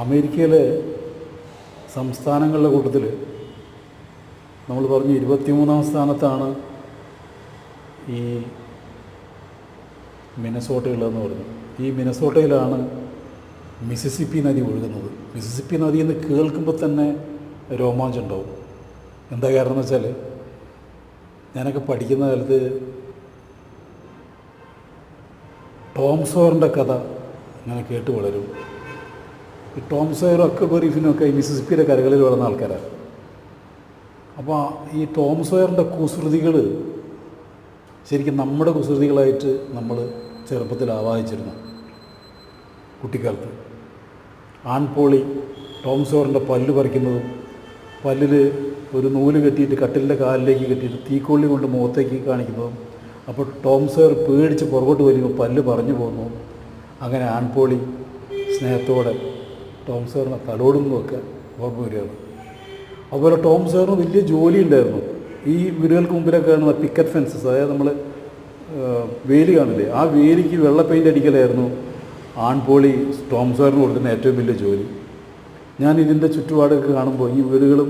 അമേരിക്കയിലെ സംസ്ഥാനങ്ങളുടെ കൂട്ടത്തിൽ നമ്മൾ പറഞ്ഞു 23-ാം സ്ഥാനത്താണ് ഈ മിനസോട്ടയുള്ളതെന്ന് പറഞ്ഞു. ഈ മിനസോട്ടയിലാണ് മിസിസിപ്പി നദി ഒഴുകുന്നത്. മിസിസിപ്പി നദി എന്ന് കേൾക്കുമ്പോൾ തന്നെ രോമാഞ്ചം ഉണ്ടാവും. എന്താ കാരണം എന്ന് വെച്ചാൽ, ഞാനൊക്കെ പഠിക്കുന്ന കാലത്ത് ടോം സോയറിൻ്റെ കഥ ഇങ്ങനെ കേട്ട് വളരും. ഈ ടോം സോയറും ഹക്കൽബറി ഫിന്നും ഈ മിസിസിപ്പിയുടെ കരകളിൽ വളർന്ന ആൾക്കാരാണ്. അപ്പോൾ ഈ ടോം സോയറിൻ്റെ കുസൃതികൾ ശരിക്കും നമ്മുടെ കുസൃതികളായിട്ട് നമ്മൾ ചെറുപ്പത്തിൽ ആവാഹിച്ചിരുന്നു. കുട്ടിക്കാലത്ത് ആൺപോളി ടോം സോയറിൻ്റെ പല്ല് പറിക്കുന്നതും, പല്ലിൽ ഒരു നൂല് കെട്ടിയിട്ട് കട്ടിലിൻ്റെ കാലിലേക്ക് കെട്ടിയിട്ട് തീക്കൊള്ളി കൊണ്ട് മുഖത്തേക്ക് കാണിക്കുന്നതും, അപ്പോൾ ടോം സോയർ പേടിച്ച് പുറകോട്ട് വരുമ്പോൾ പല്ല് പറഞ്ഞു പോകുന്നു. അങ്ങനെ ആൺപോളി സ്നേഹത്തോടെ ടോം സോയറിനെ തലോടുന്നതൊക്കെ ഓർമ്മ വരികയാണ്. അതുപോലെ ടോം സോയറിന് വലിയ ജോലി ഉണ്ടായിരുന്നു. ഈ വീടുകൾക്ക് മുമ്പിലൊക്കെ കാണുന്ന പിക്കറ്റ് ഫെൻസസ്, അതായത് നമ്മൾ വേലി കാണില്ലേ, ആ വേലിക്ക് വെള്ള പെയിൻ്റ് അടിക്കലായിരുന്നു ആൺപോളി ടോം സോയറിന് കൊടുക്കുന്ന ഏറ്റവും വലിയ ജോലി. ഞാൻ ഇതിൻ്റെ ചുറ്റുപാടൊക്കെ കാണുമ്പോൾ, ഈ വീടുകളും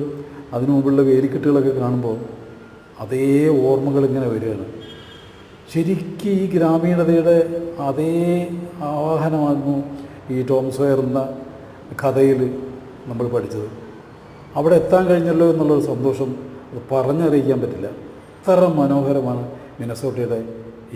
അതിനു മുമ്പുള്ള വേലിക്കെട്ടുകളൊക്കെ കാണുമ്പോൾ അതേ ഓർമ്മകൾ ഇങ്ങനെ വരികയാണ്. ശരിക്കും ഈ ഗ്രാമീണതയുടെ അതേ ആവാഹനമായിരുന്നു ഈ ടോം സോയർ എന്ന കഥയിൽ നമ്മൾ പഠിച്ചത്. അവിടെ എത്താൻ കഴിഞ്ഞല്ലോ എന്നുള്ളൊരു സന്തോഷം അത് പറഞ്ഞറിയിക്കാൻ പറ്റില്ല. അത്ര മനോഹരമാണ് മിനസോട്ടയുടെ